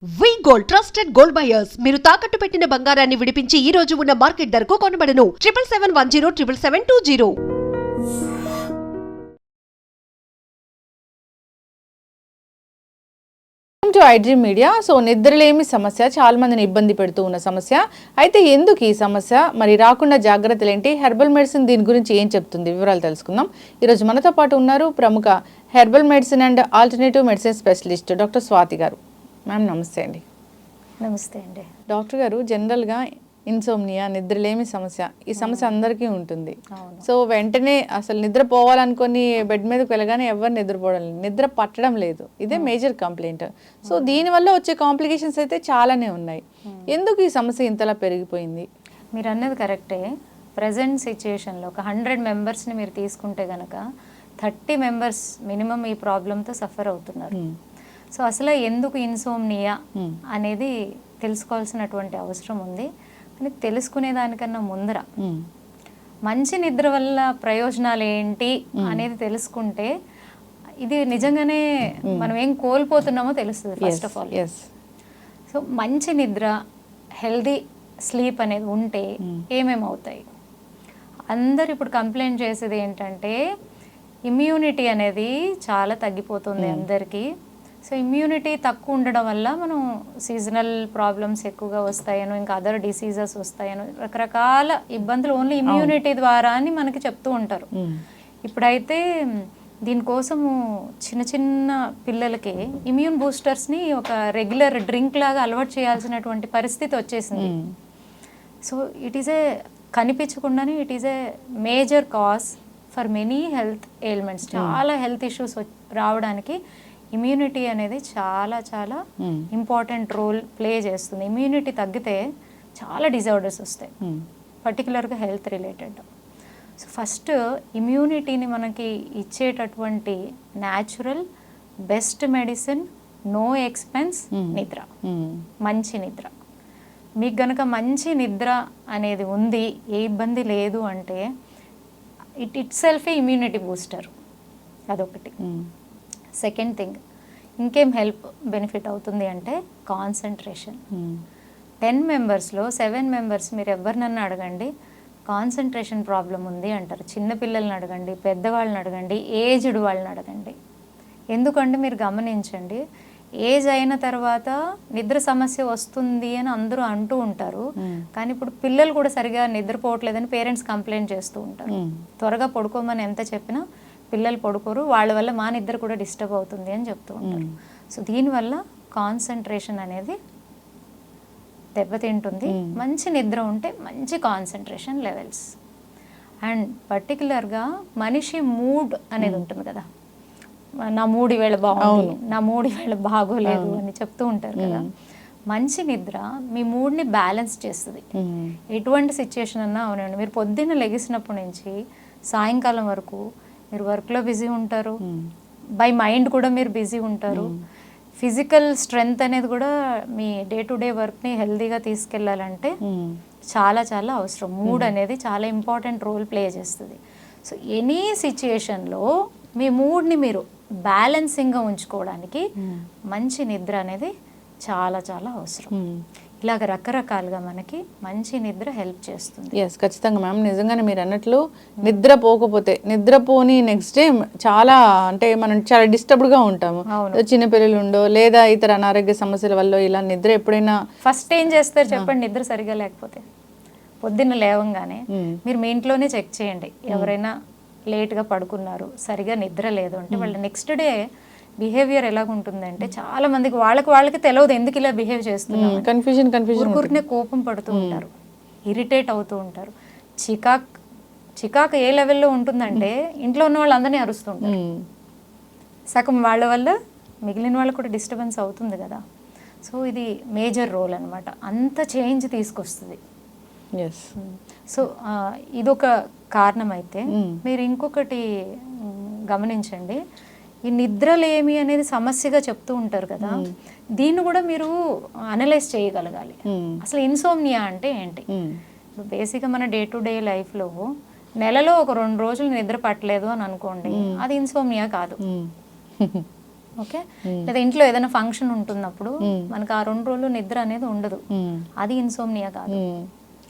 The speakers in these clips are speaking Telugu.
వి గోల్డ్ ట్రస్టెడ్ గోల్డ్ బయర్స్ మీరు తాకట్టు పెట్టిన బంగారాన్ని విడిపించి ఈ రోజు ఉన్న మార్కెట్ ధరకు కొనబడను 7771077720. To iDream media. సో నిద్రలేమి సమస్య చాలా మందిని ఇబ్బంది పెడుతూ ఉన్న సమస్య. అయితే ఎందుకు ఈ సమస్య, మరి రాకుండా జాగ్రత్తలు ఏంటి, హెర్బల్ మెడిసిన్ దీని గురించి ఏం చెప్తుంది, వివరాలు తెలుసుకుందాం. ఈరోజు మనతో పాటు ఉన్నారు ప్రముఖ herbal medicine and alternative medicine specialist doctor Swathi గారు. మ్యామ్ నమస్తే అండి. నమస్తే అండి. డాక్టర్ గారు, జనరల్గా ఇన్సోమ్నియా, నిద్రలేమి సమస్య, ఈ సమస్య అందరికీ ఉంటుంది. సో వెంటనే అసలు నిద్ర పోవాలనుకొని బెడ్ మీదకి వెళ్ళగానే ఎవరు నిద్రపోవడం లేదు, నిద్ర పట్టడం లేదు. ఇదే మేజర్ కంప్లైంట్. సో దీనివల్ల వచ్చే కాంప్లికేషన్స్ అయితే చాలానే ఉన్నాయి. ఎందుకు ఈ సమస్య ఇంతలా పెరిగిపోయింది? మీరు అన్నది కరెక్టే. ప్రజెంట్ సిచ్యుయేషన్లో ఒక 100 మెంబర్స్ని మీరు తీసుకుంటే కనుక 30 మెంబర్స్ మినిమం ఈ ప్రాబ్లంతో సఫర్ అవుతున్నారు. సో అసలు ఎందుకు ఇన్సోమ్నియా అనేది తెలుసుకోవాల్సినటువంటి అవసరం ఉంది. కానీ తెలుసుకునే దానికన్నా ముందర మంచి నిద్ర వల్ల ప్రయోజనాలు ఏంటి అనేది తెలుసుకుంటే ఇది నిజంగానే మనం ఏం కోల్పోతున్నామో తెలుస్తుంది ఫస్ట్ ఆఫ్ ఆల్. సో మంచి నిద్ర, హెల్దీ స్లీప్ అనేది ఉంటే ఏమేమి అవుతాయి? అందరు ఇప్పుడు కంప్లైంట్ చేసేది ఏంటంటే ఇమ్యూనిటీ అనేది చాలా తగ్గిపోతుంది అందరికీ. సో ఇమ్యూనిటీ తక్కువ ఉండడం వల్ల మనం సీజనల్ ప్రాబ్లమ్స్ ఎక్కువగా వస్తాయను, ఇంకా అదర్ డిసీజెస్ వస్తాయను, రకరకాల ఇబ్బందులు ఓన్లీ ఇమ్యూనిటీ ద్వారా అని మనకి చెప్తూ ఉంటారు. ఇప్పుడైతే దీనికోసము చిన్న చిన్న పిల్లలకి ఇమ్యూన్ బూస్టర్స్ని ఒక రెగ్యులర్ డ్రింక్ లాగా అలవాటు చేయాల్సినటువంటి పరిస్థితి వచ్చేసింది. సో ఇట్ ఈస్ ఏ కనిపించకుండానే it is a major cause for many health ailments. చాలా హెల్త్ ఇష్యూస్ రావడానికి ఇమ్యూనిటీ అనేది చాలా చాలా ఇంపార్టెంట్ రోల్ ప్లే చేస్తుంది. ఇమ్యూనిటీ తగ్గితే చాలా డిజార్డర్స్ వస్తాయి, పర్టికులర్గా హెల్త్ రిలేటెడ్. సో ఫస్ట్ ఇమ్యూనిటీని మనకి ఇచ్చేటటువంటి natural best medicine, no expense, నిద్ర. మంచి నిద్ర. మీకు గనక మంచి నిద్ర అనేది ఉంది, ఏ ఇబ్బంది లేదు అంటే ఇట్ సెల్ఫ్ ఇమ్యూనిటీ బూస్టర్. అదొకటి. సెకండ్ థింగ్, ఇంకేం హెల్ప్ బెనిఫిట్ అవుతుంది అంటే కాన్సన్ట్రేషన్. 10 మెంబర్స్లో 7 మెంబర్స్ మీరు ఎవరినన్నా అడగండి కాన్సన్ట్రేషన్ ప్రాబ్లం ఉంది అంటారు. చిన్నపిల్లల్ని అడగండి, పెద్దవాళ్ళని అడగండి, ఏజ్డ్ వాళ్ళని అడగండి. ఎందుకంటే మీరు గమనించండి, ఏజ్ అయిన తర్వాత నిద్ర సమస్య వస్తుంది అని అందరూ అంటూ ఉంటారు. కానీ ఇప్పుడు పిల్లలు కూడా సరిగా నిద్రపోవట్లేదని పేరెంట్స్ కంప్లైంట్ చేస్తూ ఉంటారు. త్వరగా పడుకోమని ఎంత చెప్పినా పిల్లలు పడుకోరు, వాళ్ళ వల్ల మా నిద్ర కూడా డిస్టర్బ్ అవుతుంది అని చెప్తూ ఉంటారు. సో దీనివల్ల కాన్సన్ట్రేషన్ అనేది దెబ్బతింటుంది. మంచి నిద్ర ఉంటే మంచి కాన్సన్ట్రేషన్ లెవెల్స్. అండ్ పర్టికులర్గా మనిషి మూడ్ అనేది ఉంటుంది కదా, నా మూడు ఈవేళ బాగుంది, నా మూడు ఈవేళ బాగోలేదు అని చెప్తూ ఉంటారు కదా. మంచి నిద్ర మీ మూడ్ని బ్యాలెన్స్ చేస్తుంది. ఎటువంటి సిచ్యుయేషన్ అన్నా అవునండి, మీరు పొద్దున్న లెగిసినప్పటి నుంచి సాయంకాలం వరకు మీరు వర్క్లో బిజీ ఉంటారు, బై మైండ్ కూడా మీరు బిజీ ఉంటారు. ఫిజికల్ స్ట్రెంగ్త్ అనేది కూడా మీ డే టు డే వర్క్ని హెల్దీగా తీసుకెళ్ళాలంటే చాలా చాలా అవసరం. మూడ్ అనేది చాలా ఇంపార్టెంట్ రోల్ ప్లే చేస్తుంది. సో ఎనీ సిచ్యుయేషన్లో మీ మూడ్ని మీరు బ్యాలెన్సింగ్గా ఉంచుకోవడానికి మంచి నిద్ర అనేది చాలా చాలా అవసరం. ఇలాగ రకరకాలుగా మనకి మంచి నిద్ర హెల్ప్ చేస్తుంది. ఎస్, ఖచ్చితంగా మ్యామ్. నిజంగానే మీరు అన్నట్లు నిద్రపోకపోతే, నిద్రపోని నెక్స్ట్ డే చాలా అంటే మనం చాలా డిస్టర్బ్డ్గా ఉంటాము. చిన్నపిల్లలు ఉండో లేదా ఇతర అనారోగ్య సమస్యల వల్ల ఇలా నిద్ర ఎప్పుడైనా ఫస్ట్ ఏం చేస్తారు చెప్పండి? నిద్ర సరిగా లేకపోతే పొద్దున్న లేవంగానే మీరు మీ ఇంట్లోనే చెక్ చేయండి. ఎవరైనా లేట్గా పడుకున్నారు, సరిగా నిద్ర లేదు అంటే వాళ్ళ నెక్స్ట్ డే బిహేవియర్ ఎలాగుంటుందంటే చాలా మందికి వాళ్ళకి తెలియదు ఎందుకు ఇలా బిహేవ్ చేస్తున్నారు. ఊరికూరినే కోపం పడుతూ ఉంటారు, ఇరిటేట్ అవుతూ ఉంటారు. చికాక్ ఏ లెవెల్లో ఉంటుందంటే ఇంట్లో ఉన్న వాళ్ళందరినీ అరుస్తూ ఉంటారు. సగం వాళ్ళ వల్ల మిగిలిన వాళ్ళకు కూడా డిస్టర్బెన్స్ అవుతుంది కదా. సో ఇది మేజర్ రోల్ అనమాట, అంత చేంజ్ తీసుకొస్తుంది. సో ఇదొక కారణం. అయితే మీరు ఇంకొకటి గమనించండి, ఈ నిద్రలేమి అనేది సమస్యగా చెప్తూ ఉంటారు కదా, దీన్ని కూడా మీరు అనలైజ్ చేయగలగాలి. అసలు ఇన్సోమ్నియా అంటే ఏంటి? బేసిక్గా మన డే టు డే లైఫ్లో నెలలో ఒక 2 రోజులు నిద్ర పట్టలేదు అని అనుకోండి, అది ఇన్సోమ్నియా కాదు. ఓకే, లేదా ఇంట్లో ఏదైనా ఫంక్షన్ ఉంటున్నప్పుడు మనకు ఆ 2 రోజులు నిద్ర అనేది ఉండదు, అది ఇన్సోమ్నియా కాదు.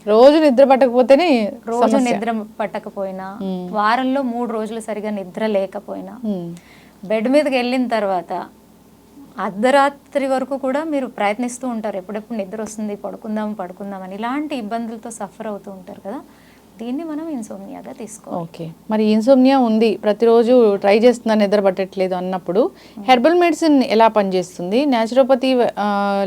రోజు నిద్ర పట్టకపోతేనే రోజు నిద్ర పట్టకపోయినా, వారంలో 3 రోజులు సరిగా నిద్ర లేకపోయినా, బెడ్ మీదకి వెళ్ళిన తర్వాత అర్ధరాత్రి వరకు కూడా మీరు ప్రయత్నిస్తూ ఉంటారు, ఎప్పుడెప్పుడు నిద్ర వస్తుంది, పడుకుందాం అని. ఇలాంటి ఇబ్బందులతో సఫర్ అవుతూ ఉంటారు కదా, దీన్ని మనం ఇన్సోమ్నియాగా తీసుకోవాలి. ఓకే, మరి ఇన్సోమ్నియా ఉంది, ప్రతిరోజు ట్రై చేస్తున్నా నిద్ర పట్టట్లేదు అన్నప్పుడు హెర్బల్ మెడిసిన్ ఎలా పనిచేస్తుంది? న్యాచురోపతి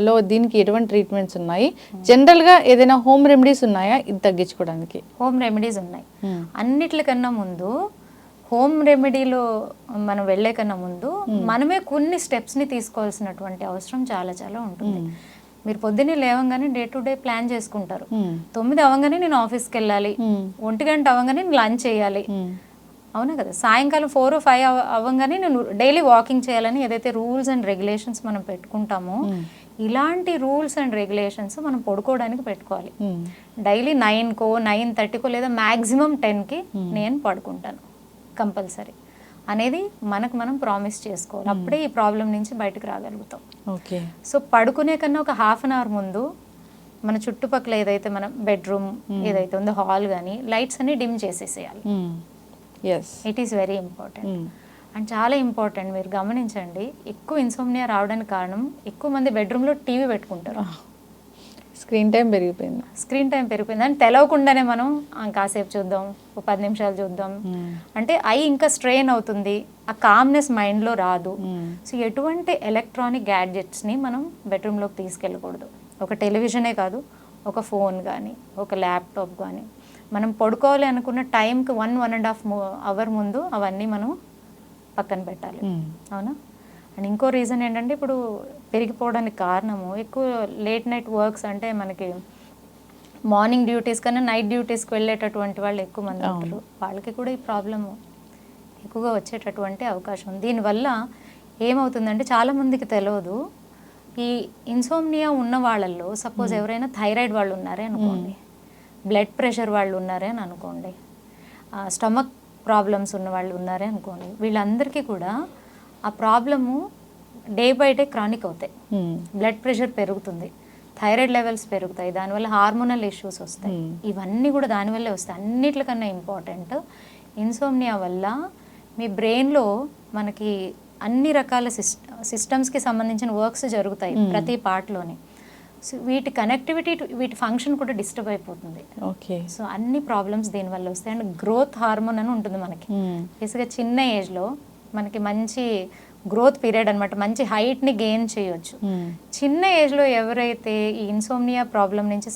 లో దీనికి ఎటువంటి ట్రీట్మెంట్స్ ఉన్నాయి? జనరల్గా ఏదైనా హోమ్ రెమెడీస్ ఉన్నాయా ఇది తగ్గించుకోవడానికి? హోమ్ రెమెడీస్ ఉన్నాయి. అన్నిట్లకన్నా ముందు హోమ్ రెమెడీలో మనం వెళ్ళే కన్నా ముందు మనమే కొన్ని స్టెప్స్ని తీసుకోవాల్సినటువంటి అవసరం చాలా చాలా ఉంటుంది. మీరు పొద్దున్నే లేవగానే డే టు డే ప్లాన్ చేసుకుంటారు. 9 అవ్వగానే నేను ఆఫీస్కి వెళ్ళాలి, 1 గంట అవ్వగానే నేను లంచ్ చేయాలి, అవునా కదా, సాయంకాలం 4 or 5 అవ్వగానే నేను డైలీ వాకింగ్ చేయాలని ఏదైతే రూల్స్ అండ్ రెగ్యులేషన్స్ మనం పెట్టుకుంటామో, ఇలాంటి రూల్స్ అండ్ రెగ్యులేషన్స్ మనం పడుకోవడానికి పెట్టుకోవాలి. డైలీ 9కో 9:30కో లేదా మ్యాక్సిమం 10కి నేను పడుకుంటాను కంపల్సరీ అనేది మనకు మనం ప్రామిస్ చేసుకోవాలి. అప్పుడే ఈ ప్రాబ్లం నుంచి బయటకు రాగలుగుతాం. ఓకే, సో పడుకునే కన్నా ఒక 1/2 hour ముందు మన చుట్టుపక్కల ఏదైతే మన బెడ్రూమ్ ఏదైతే ఉందో, హాల్ కానీ లైట్స్ అన్ని డిమ్ చేసేసేయాలి. It is very important and చాలా ఇంపార్టెంట్. మీరు గమనించండి, ఎక్కువ ఇన్సోమ్నియా రావడానికి కారణం, ఎక్కువ మంది బెడ్రూమ్లో టీవీ పెట్టుకుంటారు. స్క్రీన్ టైం పెరిగిపోయింది అని తెలవకుండానే మనం కాసేపు చూద్దాం, ఒక 10 నిమిషాలు చూద్దాం అంటే ఐ ఇంకా స్ట్రెయిన్ అవుతుంది, ఆ కామ్నెస్ మైండ్లో రాదు. సో ఎటువంటి ఎలక్ట్రానిక్ గ్యాడ్జెట్స్ని మనం బెడ్రూమ్లోకి తీసుకెళ్ళకూడదు. ఒక టెలివిజనే కాదు, ఒక ఫోన్ కానీ, ఒక ల్యాప్టాప్ కానీ, మనం పడుకోవాలి అనుకున్న టైంకి 1.5 hour ముందు అవన్నీ మనం పక్కన పెట్టాలి, అవునా. అండ్ ఇంకో రీజన్ ఏంటంటే, ఇప్పుడు పెరిగిపోవడానికి కారణము ఎక్కువ లేట్ నైట్ వర్క్స్, అంటే మనకి మార్నింగ్ డ్యూటీస్ కన్నా నైట్ డ్యూటీస్కి వెళ్ళేటటువంటి వాళ్ళు ఎక్కువ మంది ఉంటారు. వాళ్ళకి కూడా ఈ ప్రాబ్లము ఎక్కువగా వచ్చేటటువంటి అవకాశం ఉంది. దీనివల్ల ఏమవుతుందంటే, చాలామందికి తెలియదు, ఈ ఇన్సోమ్నియా ఉన్న వాళ్ళల్లో సపోజ్ ఎవరైనా థైరాయిడ్ వాళ్ళు ఉన్నారే అనుకోండి, బ్లడ్ ప్రెషర్ వాళ్ళు ఉన్నారే అని అనుకోండి, స్టమక్ ప్రాబ్లమ్స్ ఉన్న వాళ్ళు ఉన్నారే అనుకోండి, వీళ్ళందరికీ కూడా ఆ problem day by day chronic అవుతాయి. బ్లడ్ ప్రెషర్ పెరుగుతుంది, థైరాయిడ్ లెవెల్స్ పెరుగుతాయి, దానివల్ల హార్మోనల్ ఇష్యూస్ వస్తాయి. ఇవన్నీ కూడా దానివల్లే వస్తాయి. అన్నిటికన్నా ఇంపార్టెంట్, ఇన్సోమ్నియా వల్ల మీ బ్రెయిన్లో మనకి అన్ని రకాల సిస్టమ్స్కి సంబంధించిన వర్క్స్ జరుగుతాయి ప్రతి పార్ట్లోని. సో వీటి కనెక్టివిటీ, వీటి ఫంక్షన్ కూడా డిస్టర్బ్ అయిపోతుంది. ఓకే, సో అన్ని ప్రాబ్లమ్స్ దీనివల్ల వస్తాయి. అండ్ గ్రోత్ హార్మోన్ అని ఉంటుంది మనకి, బేసిక్గా చిన్న ఏజ్లో మనకి మంచి గ్రోత్ పీరియడ్ అనమాట, మంచి హైట్ని గెయిన్ చేయొచ్చు. చిన్న ఏజ్లో ఎవరైతే ఈ ఇన్సోమ్నియా ప్రాబ్లం నుంచి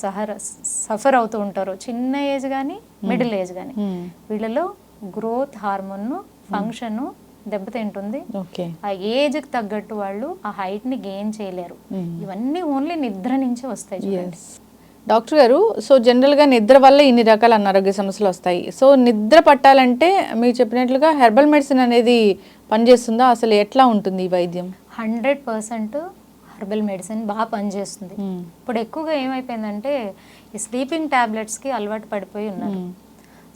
సఫర్ అవుతూ ఉంటారో, చిన్న ఏజ్ కానీ మిడిల్ ఏజ్ కానీ, వీళ్ళలో గ్రోత్ హార్మోన్ ఫంక్షన్ దెబ్బతింటుంది. ఆ ఏజ్కి తగ్గట్టు వాళ్ళు ఆ హైట్ని గెయిన్ చేయలేరు. ఇవన్నీ ఓన్లీ నిద్ర నుంచే వస్తాయి చూడండి. డాక్టర్ గారు, సో జనరల్గా నిద్ర వల్ల ఇన్ని రకాల అనారోగ్య సమస్యలు వస్తాయి. సో నిద్ర పట్టాలంటే మీరు చెప్పినట్లుగా హెర్బల్ మెడిసిన్ అనేది పనిచేస్తుందా? అసలు ఎట్లా ఉంటుంది ఈ వైద్యం? 100% హెర్బల్ మెడిసిన్ బాగా పనిచేస్తుంది. ఇప్పుడు ఎక్కువగా ఏమైపోయిందంటే, ఈ స్లీపింగ్ ట్యాబ్లెట్స్కి అలవాటు పడిపోయి ఉన్నారు.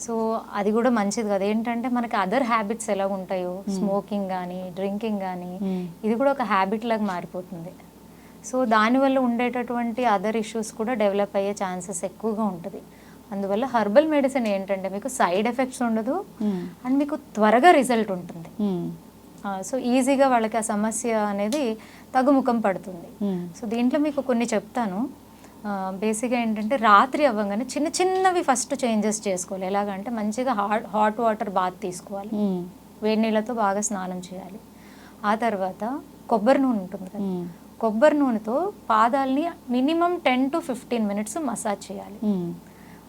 సో అది కూడా మంచిది కదా. ఏంటంటే మనకి అదర్ హ్యాబిట్స్ ఎలా ఉంటాయో, స్మోకింగ్ కానీ, డ్రింకింగ్ కానీ, ఇది కూడా ఒక హ్యాబిట్ లాగా మారిపోతుంది. సో దానివల్ల ఉండేటటువంటి అదర్ ఇష్యూస్ కూడా డెవలప్ అయ్యే ఛాన్సెస్ ఎక్కువగా ఉంటుంది. అందువల్ల హెర్బల్ మెడిసిన్ ఏంటంటే మీకు సైడ్ ఎఫెక్ట్స్ ఉండదు అండ్ మీకు త్వరగా రిజల్ట్ ఉంటుంది. సో ఈజీగా వాళ్ళకి ఆ సమస్య అనేది తగ్గుముఖం పడుతుంది. సో దీంట్లో మీకు కొన్ని చెప్తాను. బేసిక్గా ఏంటంటే, రాత్రి అవ్వగానే చిన్న చిన్నవి ఫస్ట్ చేంజెస్ చేసుకోవాలి. ఎలాగంటే, మంచిగా హాట్ వాటర్ బాత్ తీసుకోవాలి, వేడి నీళ్ళతో బాగా స్నానం చేయాలి. ఆ తర్వాత కొబ్బరి నూనె ఉంటుంది కదా, కొబ్బరి నూనెతో పాదాలని మినిమం 10 to 15 minutes మసాజ్ చేయాలి.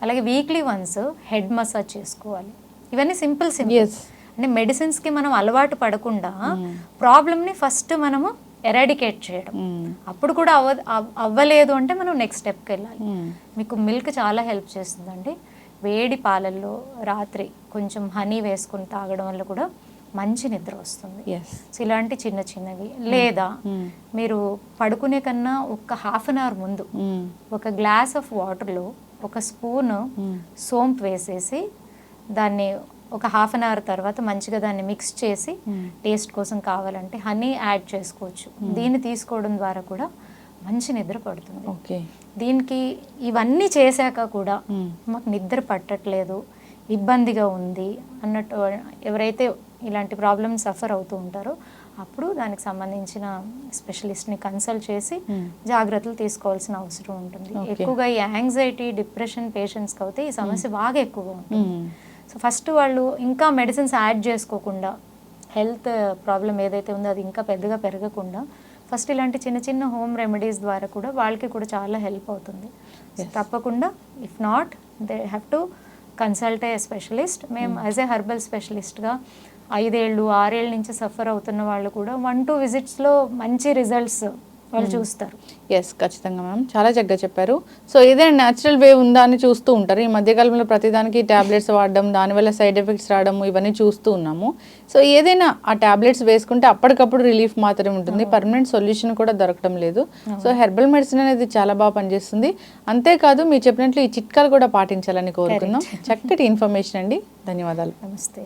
అలాగే వీక్లీ వన్స్ హెడ్ మసాజ్ చేసుకోవాలి. ఇవన్నీ సింపుల్ అంటే మెడిసిన్స్కి మనం అలవాటు పడకుండా ప్రాబ్లమ్ని ఫస్ట్ మనము ఎరాడికేట్ చేయడం. అప్పుడు కూడా అవ్వలేదు అంటే మనం నెక్స్ట్ స్టెప్కి వెళ్ళాలి. మీకు మిల్క్ చాలా హెల్ప్ చేస్తుందండి. వేడి పాలల్లో రాత్రి కొంచెం హనీ వేసుకుని తాగడం వల్ల కూడా మంచి నిద్ర వస్తుంది. సో ఇలాంటి చిన్న చిన్నవి. లేదా మీరు పడుకునే కన్నా ఒక 1/2 hour ముందు ఒక గ్లాస్ ఆఫ్ వాటర్లో 1 spoon సోంపు వేసేసి దాన్ని ఒక హాఫ్ అన్ అవర్ తర్వాత మంచిగా దాన్ని మిక్స్ చేసి టేస్ట్ కోసం కావాలంటే హనీ యాడ్ చేసుకోవచ్చు. దీన్ని తీసుకోవడం ద్వారా కూడా మంచి నిద్ర పడుతుంది. ఓకే. దీనికి ఇవన్నీ చేశాక కూడా మాకు నిద్ర పట్టట్లేదు, ఇబ్బందిగా ఉంది అన్నట్టు ఎవరైతే ఇలాంటి ప్రాబ్లమ్స్ సఫర్ అవుతూ ఉంటారో అప్పుడు దానికి సంబంధించిన స్పెషలిస్ట్ని కన్సల్ట్ చేసి జాగ్రత్తలు తీసుకోవాల్సిన అవసరం ఉంటుంది. ఎక్కువగా ఈ యాంగ్జైటీ, డిప్రెషన్ పేషెంట్స్కి అయితే ఈ సమస్య బాగా ఎక్కువగా ఉంటుంది. సో ఫస్ట్ వాళ్ళు ఇంకా మెడిసిన్స్ యాడ్ చేసుకోకుండా, హెల్త్ ప్రాబ్లం ఏదైతే ఉందో అది ఇంకా పెద్దగా పెరగకుండా ఫస్ట్ ఇలాంటి చిన్న చిన్న హోమ్ రెమెడీస్ ద్వారా కూడా వాళ్ళకి కూడా చాలా హెల్ప్ అవుతుంది. తప్పకుండా if not they have to consult a specialist. మేము యాజ్ ఏ హెర్బల్ స్పెషలిస్ట్గా 5 ఏళ్ళు 6 ఏళ్ళ నుంచి సఫర్ అవుతున్న వాళ్ళు కూడా 1-2 విజిట్స్లో మంచి రిజల్ట్స్ వాళ్ళు చూస్తారు. ఎస్, ఖచ్చితంగా మ్యామ్, చాలా చక్కగా చెప్పారు. సో ఏదైనా న్యాచురల్ వే ఉందా అని చూస్తూ ఉంటారు. ఈ మధ్యకాలంలో ప్రతిదానికి ట్యాబ్లెట్స్ వాడడం, దానివల్ల సైడ్ ఎఫెక్ట్స్ రావడం ఇవన్నీ చూస్తూ ఉన్నాము. సో ఏదైనా ఆ ట్యాబ్లెట్స్ వేసుకుంటే అప్పటికప్పుడు రిలీఫ్ మాత్రమే ఉంటుంది, పర్మనెంట్ సొల్యూషన్ కూడా దొరకడం లేదు. సో హెర్బల్ మెడిసిన్ అనేది చాలా బాగా పనిచేస్తుంది. అంతేకాదు మీరు చెప్పినట్లు ఈ చిట్కాలు కూడా పాటించాలని కోరుకున్నాం. చక్కటి ఇన్ఫర్మేషన్ అండి, ధన్యవాదాలు. నమస్తే.